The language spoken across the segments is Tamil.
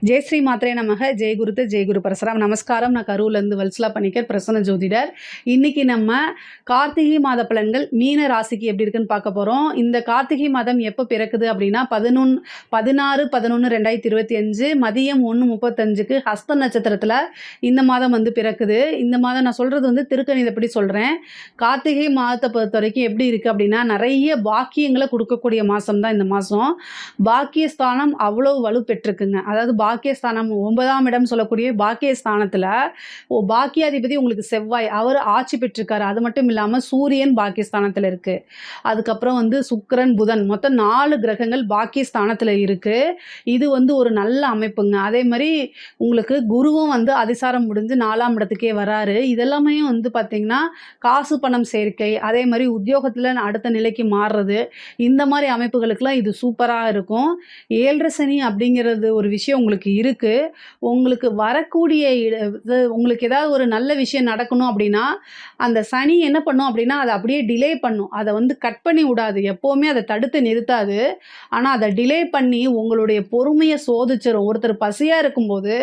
ஜெய் ஸ்ரீ மாத்ரே நமக. ஜெய் குருத்து ஜெய் குரு பரசுராம். நமஸ்காரம். நான் கரூர்லேருந்து வல்சலா பணிக்கர், பிரசன்ன ஜோதிடர். இன்னைக்கு நம்ம கார்த்திகை மாத பலன்கள் மீன ராசிக்கு எப்படி இருக்குன்னு பார்க்க போகிறோம். இந்த கார்த்திகை மாதம் எப்போ பிறக்குது அப்படின்னா 16/11/2025 மதியம் 1:35க்கு ஹஸ்த நட்சத்திரத்தில் இந்த மாதம் வந்து பிறக்குது. இந்த மாதம் நான் சொல்கிறது வந்து திருக்கணிதப்படி சொல்கிறேன். கார்த்திகை மாதத்தை பொறுத்த வரைக்கும் எப்படி இருக்குது அப்படின்னா, நிறைய பாக்கியங்களை கொடுக்கக்கூடிய மாதம் தான் இந்த மாதம். பாக்கியஸ்தானம் அவ்வளோ வலு பெற்றிருக்குங்க. அதாவது பாக்கியஸ்தானம் 9ஆம் இடம் சொல்லக்கூடிய பாக்கியஸ்தானத்தில் பாக்கியாதிபதி உங்களுக்கு செவ்வாய், அவர் ஆட்சி பெற்றிருக்காரு. அது மட்டும் இல்லாமல் சூரியன் பாக்கியஸ்தானத்தில் இருக்குது. அதுக்கப்புறம் வந்து சுக்கிரன், புதன், மொத்தம் 4 கிரகங்கள் பாக்கியஸ்தானத்தில் இருக்குது. இது வந்து ஒரு நல்ல அமைப்புங்க. அதே மாதிரி உங்களுக்கு குருவும் வந்து அதிசாரம் முடிஞ்சு 4ஆம் இடத்துக்கே வராரு. இதெல்லாமே வந்து பார்த்திங்கன்னா காசு பணம் சேர்க்கை, அதே மாதிரி உத்தியோகத்தில் அடுத்த நிலைக்கு மாறுறது, இந்த மாதிரி அமைப்புகளுக்கெல்லாம் இது சூப்பராக இருக்கும். 7.5 சனி அப்படிங்கிறது ஒரு விஷயம் உங்களுக்கு இருக்குது. உங்களுக்கு வரக்கூடிய உங்களுக்கு ஏதாவது ஒரு நல்ல விஷயம் நடக்கணும் அப்படின்னா அந்த சனி என்ன பண்ணும் அப்படின்னா அதை அப்படியே டிலே பண்ணும். அதை வந்து கட் பண்ணி விடாது, எப்போவுமே அதை தடுத்து நிறுத்தாது. ஆனால் அதை டிலே பண்ணி உங்களுடைய பொறுமையை சோதிச்சிடும். ஒருத்தர் பசியாக இருக்கும்போது,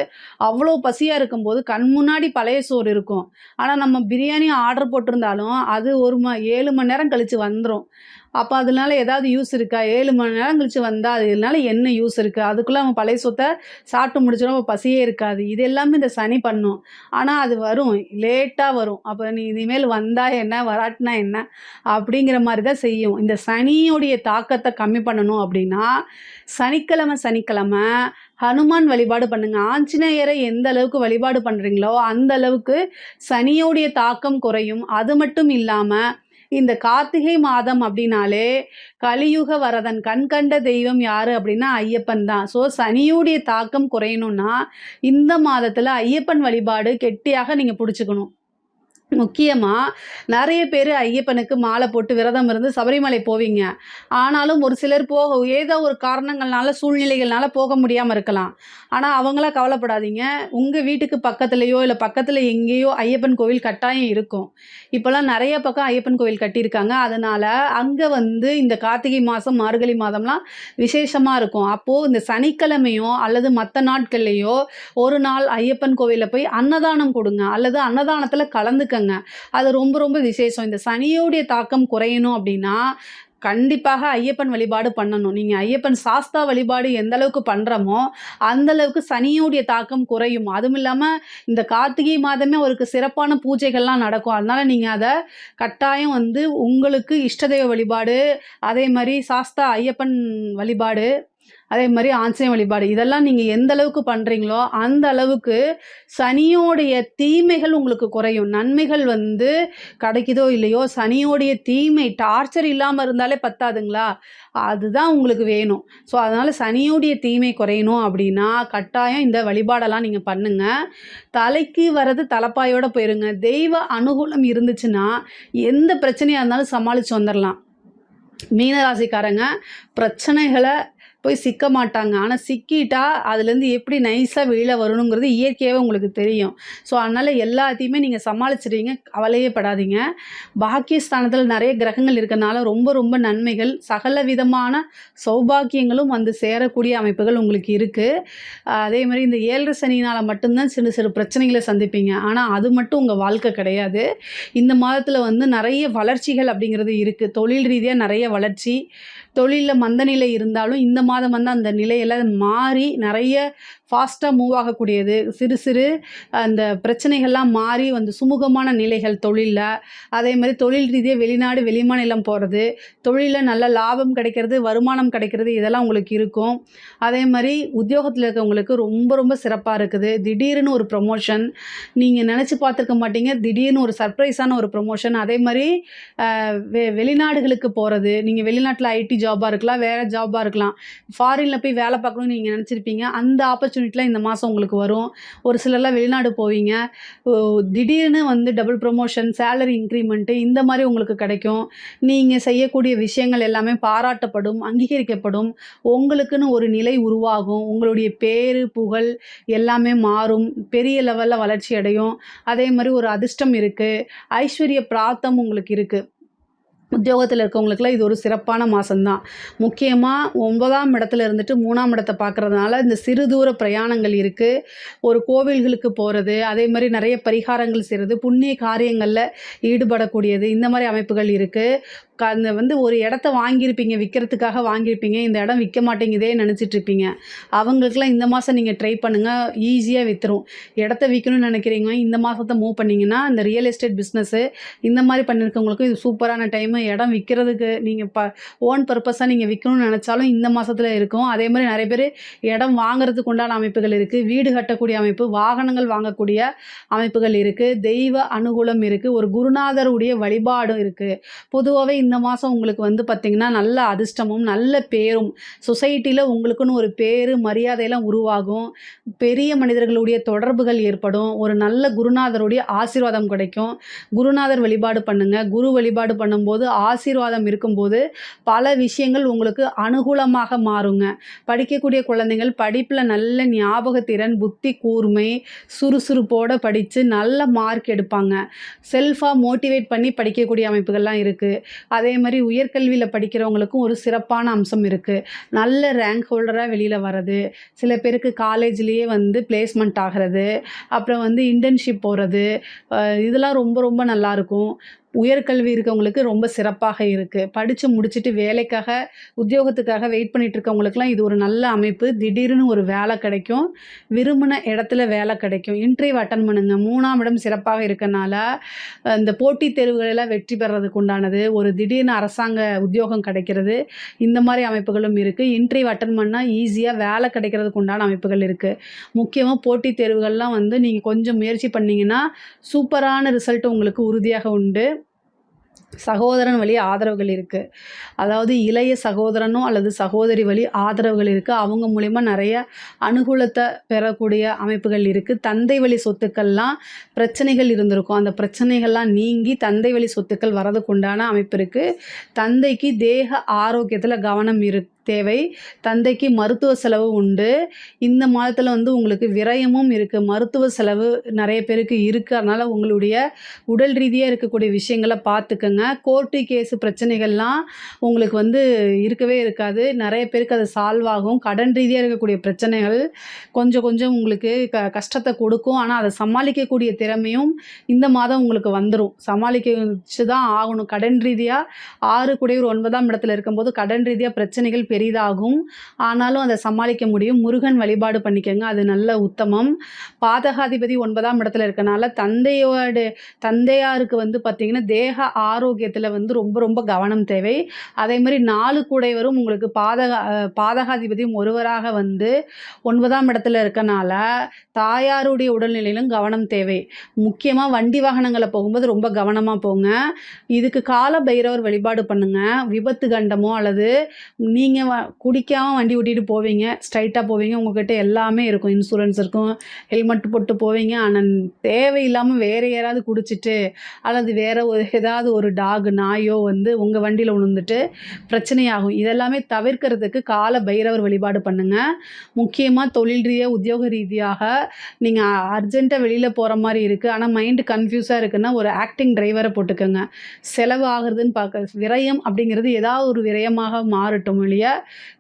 அவ்வளோ பசியாக இருக்கும்போது கண் முன்னாடி பழைய சோறு இருக்கும். ஆனால் நம்ம பிரியாணி ஆர்டர் போட்டிருந்தாலும் அது 7 மணி நேரம் கழித்து வந்துடும். அப்போ அதனால ஏதாவது யூஸ் இருக்கா? 7 மணி நேரம் கழித்து வந்தால் அதனால என்ன யூஸ் இருக்குது? அதுக்குள்ளே அவன் பழைய சொத்தை சாப்பிட்டு முடிச்சிடும், அவன் பசியே இருக்காது. இது எல்லாமே இந்த சனி பண்ணும். ஆனால் அது வரும், லேட்டாக வரும். அப்போ நீ இனிமேல் வந்தால் என்ன, வராட்டினா என்ன அப்படிங்கிற மாதிரி தான் செய்யும். இந்த சனியோடைய தாக்கத்தை கம்மி பண்ணணும் அப்படின்னா சனிக்கிழமை ஹனுமான் வழிபாடு பண்ணுங்க. ஆஞ்சநேயரை எந்த அளவுக்கு வழிபாடு பண்ணுறீங்களோ அந்த அளவுக்கு சனியோடைய தாக்கம் குறையும். அது மட்டும் இல்லாமல் இந்த கார்த்திகை மாதம் அப்படின்னாலே கலியுக வரதன், கண் கண்ட தெய்வம் யார் அப்படின்னா ஐயப்பன் தான். ஸோ சனியுடைய தாக்கம் குறையணும்னா இந்த மாதத்தில் ஐயப்பன் வழிபாடு கெட்டியாக நீங்கள் பிடிச்சிக்கணும். முக்கியமாக நிறைய பேர் ஐயப்பனுக்கு மாலை போட்டு விரதம் இருந்து சபரிமலை போவீங்க. ஆனாலும் ஒரு சிலர் ஏதோ ஒரு காரணங்கள்னால, சூழ்நிலைகள்னால போக முடியாமல் இருக்கலாம். ஆனால் அவங்களாம் கவலைப்படாதீங்க. உங்கள் வீட்டுக்கு பக்கத்துலேயோ இல்லை பக்கத்தில் எங்கேயோ ஐயப்பன் கோவில் கட்டாயம் இருக்கும். இப்போல்லாம் நிறைய பக்கம் ஐயப்பன் கோவில் கட்டியிருக்காங்க. அதனால் அங்கே வந்து இந்த கார்த்திகை மாதம், மார்கழி மாதம்லாம் விசேஷமாக இருக்கும். அப்போது இந்த சனிக்கிழமையோ அல்லது மற்ற நாட்கள்லேயோ ஒரு நாள் ஐயப்பன் கோவிலில் போய் அன்னதானம் கொடுங்க, அல்லது அன்னதானத்தில் கலந்துக்க. அது ரொம்ப ரொம்ப விசேஷம். இந்த சனியோடைய தாக்கம் குறையணும் அப்படின்னா கண்டிப்பாக ஐயப்பன் வழிபாடு பண்ணணும். நீங்கள் ஐயப்பன் சாஸ்தா வழிபாடு எந்த அளவுக்கு பண்ணுறமோ அந்த அளவுக்கு சனியோடைய தாக்கம் குறையும். அதுவும் இல்லாமல் இந்த கார்த்திகை மாதமே அவருக்கு சிறப்பான பூஜைகள்லாம் நடக்கும். அதனால் நீங்கள் அதை கட்டாயம் வந்து உங்களுக்கு இஷ்டதெய்வ வழிபாடு, அதே மாதிரி சாஸ்தா ஐயப்பன் வழிபாடு, அதே மாதிரி ஆஞ்சநேய வழிபாடு, இதெல்லாம் நீங்கள் எந்த அளவுக்கு பண்ணுறீங்களோ அந்த அளவுக்கு சனியோடைய தீமைகள் உங்களுக்கு குறையும். நன்மைகள் வந்து கிடைக்குதோ இல்லையோ, சனியோடைய தீமை டார்ச்சர் இல்லாமல் இருந்தாலே பத்தாதுங்களா? அதுதான் உங்களுக்கு வேணும். ஸோ அதனால் சனியோடைய தீமை குறையணும் அப்படின்னா கட்டாயம் இந்த வழிபாடெல்லாம் நீங்கள் பண்ணுங்கள். தலைக்கு வர்றது தலைப்பாயோடு போயிருங்க. தெய்வ அனுகூலம் இருந்துச்சுன்னா எந்த பிரச்சனையாக இருந்தாலும் சமாளித்து வந்துடலாம். மீனராசிக்காரங்க பிரச்சனைகளை போய் சிக்க மாட்டாங்க. ஆனால் சிக்கிட்டா அதுலேருந்து எப்படி நைஸாக வெளியில் வரணுங்கிறது இயற்கையாகவே உங்களுக்கு தெரியும். ஸோ அதனால் எல்லாத்தையுமே நீங்கள் சமாளிச்சிடுவீங்க, கவலையே படாதீங்க. பாக்கியஸ்தானத்தில் நிறைய கிரகங்கள் இருக்கிறனால ரொம்ப ரொம்ப நன்மைகள், சகல விதமான சௌபாக்கியங்களும் வந்து சேரக்கூடிய அமைப்புகள் உங்களுக்கு இருக்குது. அதே மாதிரி இந்த 7.5 சனினால் மட்டும்தான் சிறு சிறு பிரச்சனைகளை சந்திப்பீங்க. ஆனால் அது மட்டும் உங்கள் வாழ்க்கை கிடையாது. இந்த மாதத்தில் வந்து நிறைய வளர்ச்சிகள் அப்படிங்கிறது இருக்குது. தொழில் ரீதியாக நிறைய வளர்ச்சி, தொழிலில் மந்தநிலை இருந்தாலும் இந்த மாதம் வந்து அந்த நிலையெல்லாம் மாறி நிறைய ஃபாஸ்ட்டாக மூவ் ஆகக்கூடியது. சிறு சிறு அந்த பிரச்சனைகள்லாம் மாறி வந்து சுமூகமான நிலைகள் தொழிலில். அதே மாதிரி தொழில் ரீதியாக வெளிநாடு வெளிமாநிலம் போகிறது, தொழிலில் நல்ல லாபம் கிடைக்கிறது, வருமானம் கிடைக்கிறது, இதெல்லாம் உங்களுக்கு இருக்கும். அதே மாதிரி உத்தியோகத்தில் இருக்கவங்களுக்கு ரொம்ப ரொம்ப சிறப்பாக இருக்குது. திடீர்னு ஒரு ப்ரொமோஷன் நீங்கள் நினச்சி பார்த்துருக்க மாட்டீங்க. திடீர்னு ஒரு சர்ப்ரைஸான ஒரு ப்ரொமோஷன். அதே மாதிரி வெளிநாடுகளுக்கு போகிறது, நீங்கள் வெளிநாட்டில் ஐடி ஜாபாக இருக்கலாம், வேறு ஜாபாக இருக்கலாம், ஃபாரினில் போய் வேலை பார்க்கணும்னு நீங்கள் நினச்சிருப்பீங்க. அந்த ஆப்பர்ச்சுனிட்டிலாம் இந்த மாதம் உங்களுக்கு வரும். ஒரு சிலர்லாம் வெளிநாடு போவீங்க. திடீர்னு வந்து டபுள் ப்ரொமோஷன், சேலரி இன்க்ரிமெண்ட்டு, இந்த மாதிரி உங்களுக்கு கிடைக்கும். நீங்கள் செய்யக்கூடிய விஷயங்கள் எல்லாமே பாராட்டப்படும், அங்கீகரிக்கப்படும். உங்களுக்குன்னு ஒரு நிலை உருவாகும். உங்களுடைய பேரு புகழ் எல்லாமே மாறும், பெரிய லெவலில் வளர்ச்சி அடையும். அதே மாதிரி ஒரு அதிர்ஷ்டம் இருக்குது, ஐஸ்வர்ய பிராப்தம் உங்களுக்கு இருக்குது. உத்தியோகத்துல இருக்கவங்களுக்குலாம் இது ஒரு சிறப்பான மாசம் தான். முக்கியமா 9ஆம் இடத்துல இருந்துட்டு 3ஆம் இடத்த பார்க்கறதுனால, இந்த சிறு தூர பிரயாணங்கள் இருக்கு. ஒரு கோவில்களுக்கு போறது, அதே மாரி நெறைய பரிகாரங்கள் செய்றது, புண்ணிய காரியங்கள்ல ஈடுபடக்கூடியது, இந்த மாரி அமைப்புகள் இருக்கு. அந்த வந்து ஒரு இடத்த வாங்கியிருப்பீங்க, விக்கிறதுக்காக வாங்கியிருப்பீங்க. இந்த இடம் விக்க மாட்டேங்குதே நெனச்சிட்டுருப்பீங்க. அவங்களுக்கெல்லாம் இந்த மாசம் நீங்க ட்ரை பண்ணுங்க. ஈஸியா வித்துரும். இடத்த விக்கணும்னு நெனைக்கிறீங்க, இந்த மாசத்த மூவ் பண்ணீங்கன்னா, இந்த ரியல் எஸ்டேட் பிசினஸு இந்த மாரி பண்ணியிருக்கவங்களுக்கும் இது சூப்பரான டைமு. இடம் விக்கிறதுக்கு நீங்க ஓன் பர்ப்பஸா நீங்க விக்கணும்னு நெனச்சாலும் இந்த மாசத்துல இருக்கும். அதே மாரி நெறைய பேரு இடம் வாங்குறதுக்கு உண்டான அமைப்புகள் இருக்கு. வீடு கட்டக்கூடிய அமைப்பு, வாகனங்கள் வாங்கக்கூடிய அமைப்புகள் இருக்கு. தெய்வ அனுகூலம் இருக்கு. ஒரு குருநாதருடைய வழிபாடும் இருக்கு. பொதுவாவே இந்த மாசம் உங்களுக்கு வந்து பார்த்தீங்கன்னா, நல்ல அதிர்ஷ்டமும், நல்ல பேரும், சொசைட்டில உங்களுக்குன்னு ஒரு பேரு, மரியாதைலாம் உருவாகும். பெரிய மனிதர்களுடைய தொடர்புகள் ஏற்படும். ஒரு நல்ல குருநாதருடைய ஆசீர்வாதம் கிடைக்கும். குருநாதர் வழிபாடு பண்ணுங்க. குரு வழிபாடு பண்ணும்போது, ஆசீர்வாதம் இருக்கும்போது, பல விஷயங்கள் உங்களுக்கு அனுகூலமாக மாறுங்க. படிக்கக்கூடிய குழந்தைகள் படிப்புல நல்ல ஞாபகத்திறன், புத்தி கூர்மை, சுறுசுறுப்போட படிச்சு நல்ல மார்க் எடுப்பாங்க. செல்ஃபா மோட்டிவேட் பண்ணி படிக்கக்கூடிய அமைப்புகள்லாம் இருக்கு. அதே மாரி உயர்கல்வியில படிக்கிறவங்களுக்கும் ஒரு சிறப்பான அம்சம் இருக்கு. நல்ல ரேங்க் ஹோல்டரா வெளியில வர்றது, சில பேருக்கு காலேஜ்லேயே வந்து பிளேஸ்மெண்ட் ஆகுறது, அப்புறம் வந்து இன்டர்ன்ஷிப் போறது, இதெல்லாம் ரொம்ப ரொம்ப நல்லாயிருக்கும். உயர்கல்வி இருக்கவங்களுக்கு ரொம்ப சிறப்பாக இருக்கு. படிச்சு முடிச்சுட்டு வேலைக்காக, உத்தியோகத்துக்காக வெயிட் பண்ணிட்டு இருக்கவங்களுக்குலாம் இது ஒரு நல்ல அமைப்பு. திடீர்னு ஒரு வேலை கிடைக்கும். விரும்பின இடத்துல வேலை கிடைக்கும். இன்டர்வியூ அட்டெண்ட் பண்ணுங்க. 3ஆம் இடம் சிறப்பாக இருக்கனால, இந்த போட்டித் தேர்வுகளெல்லாம் வெற்றி பெறதுக்கு உண்டானது, ஒரு திடீர்னு அரசாங்க உத்தியோகம் கிடைக்கிறது, இந்த மாரி அமைப்புகளும் இருக்கு. இன்டர்வியூ அட்டெண்ட் பண்ணா ஈஸியா வேலை கிடைக்கிறதுக்கு உண்டான அமைப்புகள் இருக்கு. முக்கியமா போட்டித் தேர்வுகள்லாம் வந்து நீங்க கொஞ்சம் முயற்சி பண்ணீங்கன்னா, சூப்பரான ரிசல்ட் உங்களுக்கு உறுதியாக உண்டு. சகோதரன் வழி ஆதரவுகள் இருக்கு. அதாவது இளைய சகோதரனோ அல்லது சகோதரி வழி ஆதரவுகள் இருக்கு. அவங்க மூலியமா நெறைய அனுகூலத்த பெறக்கூடிய அமைப்புகள் இருக்கு. தந்தை வழி சொத்துக்கள்லாம் பிரச்சனைகள் இருந்திருக்கும். அந்த பிரச்சனைகள்லாம் நீங்கி தந்தை வழி சொத்துக்கள் வரதுக்கு உண்டான அமைப்பு இருக்கு. தந்தைக்கு தேக ஆரோக்கியத்துல கவனம் தேவை. தந்தைக்கு மருத்துவ செலவு உண்டு. இந்த மாதத்துல வந்து உங்களுக்கு விரயமும் இருக்கு. மருத்துவ செலவு நெறைய பேருக்கு இருக்கு. அதனால உங்களுடைய உடல் ரீதியா இருக்கக்கூடிய விஷயங்கள பார்த்துக்கங்க. கோர்ட்டு கேஸு பிரச்சனைகள்லாம் உங்களுக்கு வந்து இருக்கவே இருக்காது. நெறைய பேருக்கு அது சால்வ் ஆகும். கடன் ரீதியா இருக்கக்கூடிய பிரச்சனைகள் கொஞ்சம் கொஞ்சம் உங்களுக்கு கஷ்டத்த கொடுக்கும். ஆனா, அத சமாளிக்கக்கூடிய திறமையும் இந்த மாதம் உங்களுக்கு வந்துரும். சமாளிச்சு தான் ஆகணும். கடன் ரீதியா 6 குடையவர் 9ஆம் இடத்துல இருக்கும்போது கடன் ரீதியா பிரச்சனைகள் பெரிதாகும். ஆனாலும் அத சமாளிக்க முடியும். முருகன் வழிபாடு பண்ணிக்கங்க. அது நல்ல உத்தமம். பாதகாதிபதி 9ஆம் இடத்துல இருக்கனால தந்தையாருக்கு வந்து பார்த்தீங்கன்னா, தேக ஆரோக்கியத்துல வந்து ரொம்ப ரொம்ப கவனம் தேவை. அதே மாரி 4 கூடையவரும் உங்களுக்கு பாதகாதிபதியும் ஒருவராக வந்து 9ஆம் இடத்துல இருக்கனால, தாயாருடைய உடல்நிலையிலும் கவனம் தேவை. முக்கியமா வண்டி வாகனங்கள்ல போகும்போது ரொம்ப கவனமா போங்க. இதுக்கு கால பைரவர் வழிபாடு பண்ணுங்க. விபத்து கண்டமோ அல்லது நீங்க குடிக்காம வண்டி ஓட்டிட்டு போவீங்க. ஸ்ட்ரைட்டா போவீங்க. உங்ககிட்ட எல்லாமே இருக்கும். இன்சூரன்ஸ் இருக்கும். ஹெல்மெட் போட்டு போவீங்க. ஆனா, தேவையில்லாம வேற யாராவது குடிச்சிட்டு அல்லது வேற ஏதாவது ஒரு நாயோ வந்து உங்க வண்டியில விழுந்துட்டு பிரச்சனையாகும். இதெல்லாமே தவிர்க்கிறதுக்கு கால பைரவர் வழிபாடு பண்ணுங்க. முக்கியமா தொழில் ரீதியா, உத்தியோக ரீதியாக நீங்க அர்ஜென்ட்டா வெளியில போற மாரி இருக்கு. ஆனா மைண்ட் கன்ஃப்யூஸா இருக்குன்னா, ஒரு ஆக்டிங் டிரைவர போட்டுக்கங்க. செலவு ஆகுறதுன்னு விரயம் அப்படிங்கிறது ஏதாவது ஒரு விரயமாக மாறட்டும் ஒழிய,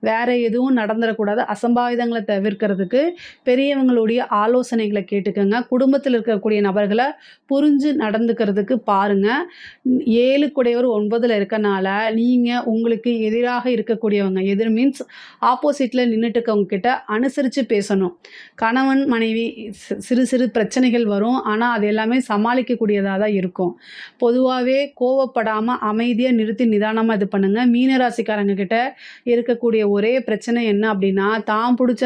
வேற எதுவும் நடந்துறக்கூடாது. அசம்பாவிதங்கள தவிர்க்கிறதுக்கு பெரியவங்களுடைய ஆலோசனைகள கேட்டுக்கங்க. குடும்பத்தில இருக்கக்கூடிய நபர்கள புரிஞ்சு நடந்துக்கிறதுக்கு பாருங்க. 7 குடையவர் 9ல இருக்கனால, நீங்க உங்களுக்கு எதிராக இருக்கக்கூடியவங்க, எதிர் மீன்ஸ் ஆப்போசிட்ல நின்னுட்டு இருக்கவங்க கிட்ட அனுசரிச்சு பேசணும். கணவன், மனைவி சிறு சிறு பிரச்சனைகள் வரும். ஆனா, அது எல்லாமே சமாளிக்கக்கூடியதா தான் இருக்கும். பொதுவாவே கோவப்படாம அமைதியா நிறுத்தி நிதானமா இது பண்ணுங்க. மீன ராசிக்காரங்க கிட்ட இருக்கக்கூடிய ஒரே பிரச்சனை என்ன அப்படின்னா, தான் புடிச்ச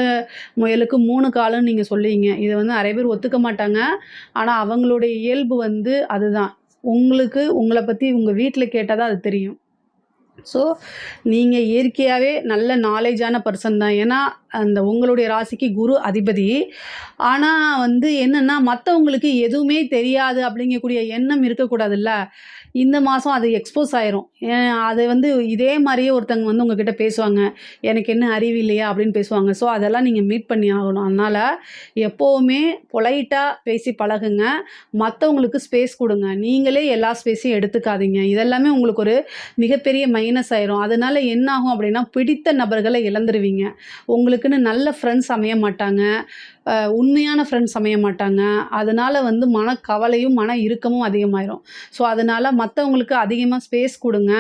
முயலுக்கு 3 காலுன்னு நீங்க சொல்லுவீங்க. இத வந்து நெறைய பேர் ஒத்துக்க மாட்டாங்க. ஆனா, அவங்களுடைய இயல்பு வந்து அதுதான். உங்களுக்கு உங்கள பத்தி உங்க வீட்ல கேட்டா தான் அது தெரியும். ஸோ, நீங்க இயற்கையாவே நல்ல நாலேட்ஜான பர்சன் தான். ஏன்னா, அந்த உங்களுடைய ராசிக்கு குரு அதிபதி. ஆனா என்னன்னா, மத்தவங்களுக்கு எதுவுமே தெரியாது அப்படிங்கக்கூடிய எண்ணம் இருக்கக்கூடாதுல்ல. இந்த மாசம் அது எக்ஸ்போஸ் ஆயிரும். அது இதே மாரியே ஒருத்தங்க உங்ககிட்ட பேசுவாங்க. "எனக்கு என்ன அறிவு இல்லையா?" அப்படின்னு பேசுவாங்க. ஸோ, அதெல்லாம் நீங்க மீட் பண்ணி ஆகணும். அதனால எப்பவுமே பொலைட்டா பேசி பழகுங்க. மத்தவங்களுக்கு ஸ்பேஸ் குடுங்க. நீங்களே எல்லா ஸ்பேஸையும் எடுத்துக்காதீங்க. இதெல்லாமே உங்களுக்கு ஒரு மிகப்பெரிய மைனஸ் ஆயிரும். அதனால என்ன ஆகும் அப்படின்னா, பிடித்த நபர்கள இழந்துருவீங்க. உங்களுக்குன்னு நல்ல ஃப்ரெண்ட்ஸ் அமைய மாட்டாங்க. உண்மையான ஃப்ரெண்ட்ஸ் அமைய மாட்டாங்க. அதனால மனக்கவலையும், மன இறுக்கமும் அதிகமாயிரும். ஸோ, அதனால மத்தவங்களுக்கு அதிகமா ஸ்பேஸ் குடுங்க.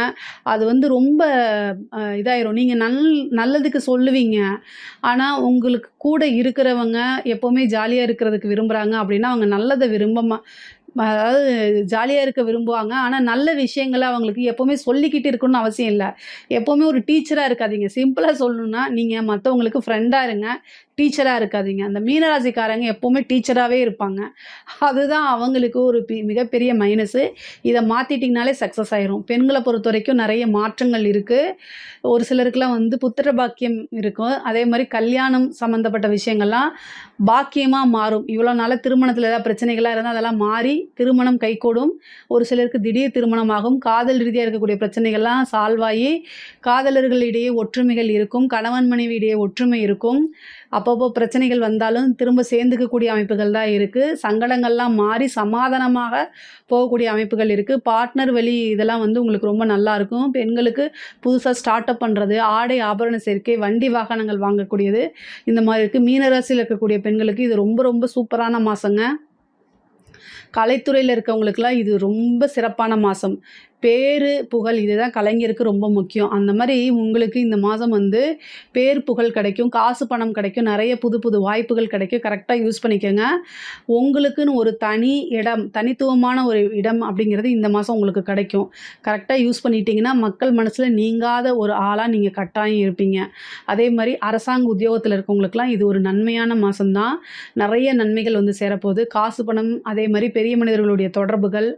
அது ரொம்ப இதாயிரும். நீங்க நல்லதுக்கு சொல்லுவீங்க. ஆனா, உங்களுக்கு கூட இருக்கிறவங்க எப்பவுமே ஜாலியா இருக்கிறதுக்கு விரும்புறாங்க அப்படின்னா, அவங்க நல்லத அதாவது ஜாலியா இருக்க விரும்புவாங்க. ஆனா, நல்ல விஷயங்கள அவங்களுக்கு எப்பவுமே சொல்லிக்கிட்டு இருக்கணும்னு அவசியம் இல்ல. எப்பவுமே ஒரு டீச்சரா இருக்காதீங்க. சிம்பிளா சொல்லணும்னா, நீங்க மத்தவங்களுக்கு ஃப்ரெண்டா இருங்க. டீச்சரா இருக்காதீங்க. அந்த மீனராசிக்காரங்க எப்பவுமே டீச்சராவே இருப்பாங்க. அதுதான் அவங்களுக்கு ஒரு மிகப்பெரிய மைனஸு. இத மாத்திட்டீங்கனாலே சக்சஸ் ஆயிரும். பெண்கள பொறுத்தவரைக்கும் நெறைய மாற்றங்கள் இருக்கு. ஒரு சிலருக்குலாம் புத்திர பாக்கியம் இருக்கும். அதே மாரி கல்யாணம் சம்மந்தப்பட்ட விஷயங்கள்லாம் பாக்கியமா மாறும். இவ்வளோ நாளா திருமணத்தில ஏதாவது பிரச்சனைகள்லாம் இருந்தா அதெல்லாம் மாறி திருமணம் கைகூடும். ஒரு சிலருக்கு திடீர் திருமணம் ஆகும். காதல் ரீதியா இருக்கக்கூடிய பிரச்சனைகள்லாம் சால்வ் ஆயி, காதலர்களிடையே ஒற்றுமைகள் இருக்கும். கணவன் மனைவி இடையே ஒற்றுமை இருக்கும். அப்பப்போ பிரச்சனைகள் வந்தாலும் திரும்ப சேர்ந்துக்கக்கூடிய அமைப்புகள் தான் இருக்கு. சங்கடங்கள்லாம் மாறி சமாதானமாக போகக்கூடிய அமைப்புகள் இருக்கு. பார்ட்னர் வழி இதெல்லாம் உங்களுக்கு ரொம்ப நல்லாயிருக்கும். பெண்களுக்கு புதுசா ஸ்டார்ட் அப் பண்றது, ஆடை ஆபரண சேர்க்கை, வண்டி வாகனங்கள் வாங்கக்கூடியது, இந்த மாரி இருக்கு. மீன ராசியில இருக்கக்கூடிய பெண்களுக்கு இது ரொம்ப ரொம்ப சூப்பரான மாசங்க. கலைத்துறையில இருக்கவங்களுக்கெல்லாம் இது ரொம்ப சிறப்பான மாசம். பேரு, புகழ் இதுதான் கலைஞருக்கு ரொம்ப முக்கியம். அந்த மாரி உங்களுக்கு இந்த மாதம் பேர், புகழ் கிடைக்கும். காசு, பணம் கிடைக்கும். நெறைய புது புது வாய்ப்புகள் கிடைக்கும். கரெக்ட்டா யூஸ் பண்ணிக்கங்க. உங்களுக்குன்னு ஒரு தனி இடம், தனித்துவமான ஒரு இடம் அப்படிங்கிறது இந்த மாசம் உங்களுக்கு கிடைக்கும். கரெக்ட்டா யூஸ் பண்ணிட்டீங்கன்னா, மக்கள் மனசுல நீங்காத ஒரு ஆளா நீங்க கட்டாயம் இருப்பீங்க. அதே மாரி அரசாங்க உத்தியோகத்தில இருக்கவங்களுக்கெல்லாம் இது ஒரு நன்மையான மாசம் தான். நெறைய நன்மைகள் சேரப்போகுது. காசு, பணம் அதே மாரி பெரிய மனிதர்களுடைய தொடர்புகள்,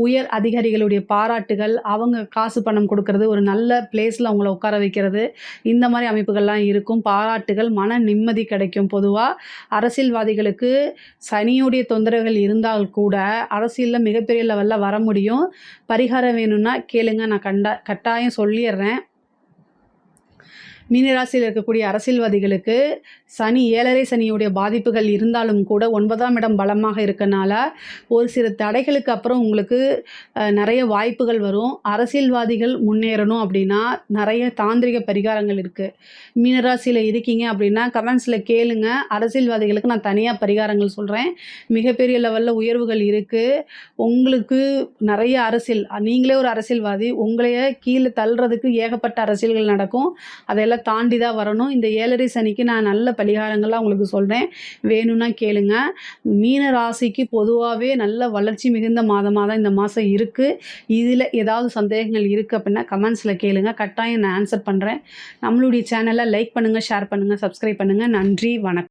உயர் அதிகாரிகளுடைய பாராட்டுகள், அவங்க காசு பணம் குடுக்கறது, ஒரு நல்ல பிளேஸ்ல அவங்கள உட்கார வைக்கிறது, இந்த மாரி அமைப்புகள்லாம் இருக்கும். பாராட்டுகள், மன நிம்மதி கிடைக்கும். பொதுவா அரசியல்வாதிகளுக்கு சனியுடைய தொந்தரவுகள் இருந்தால் கூட, அரசியல்ல மிகப்பெரிய லெவல்ல வர முடியும். பரிகாரம் வேணும்னா கேளுங்க. நான் கட்டாயம் சொல்லிர்றேன். மீனராசியில் இருக்கக்கூடிய அரசியல்வாதிகளுக்கு சனி 7.5 சனியுடைய பாதிப்புகள் இருந்தாலும் கூட 9ஆம் இடம் பலமாக இருக்கனால, ஒரு சில தடைகளுக்கு அப்புறம் உங்களுக்கு நெறைய வாய்ப்புகள் வரும். அரசியல்வாதிகள் முன்னேறணும் அப்படின்னா, நெறைய தாந்திரிக பரிகாரங்கள் இருக்கு. மீனராசியில இருக்கீங்க அப்படின்னா, கமெண்ட்ஸ்ல கேளுங்க. அரசியல்வாதிகளுக்கு நான் தனியா பரிகாரங்கள் சொல்றேன். மிகப்பெரிய லெவல்ல உயர்வுகள் இருக்கு. உங்களுக்கு நெறைய அரசியல் நீங்களே ஒரு அரசியல்வாதி. உங்களையே கீழ தள்றதுக்கு ஏகப்பட்ட அரசியல்கள் நடக்கும். அதெல்லாம் தாண்டி தான் வரணும். இந்த 7.5 சனிக்கு நான் நல்ல பரிகாரங்கள்லாம் உங்களுக்கு சொல்றேன். வேணும்னா கேளுங்க. மீன ராசிக்கு பொதுவாவே நல்ல வளர்ச்சி மிகுந்த மாதமா தான் இந்த மாசம் இருக்கு. இதில ஏதாவது சந்தேகங்கள் இருக்கு அப்படின்னா கமெண்ட்ஸ்ல கேளுங்க. கட்டாயம் நான் ஆன்சர் பண்றேன். நம்மளுடைய சேனல லைக் பண்ணுங்க, ஷேர் பண்ணுங்க, சப்ஸ்கிரைப் பண்ணுங்க. நன்றி, வணக்கம்.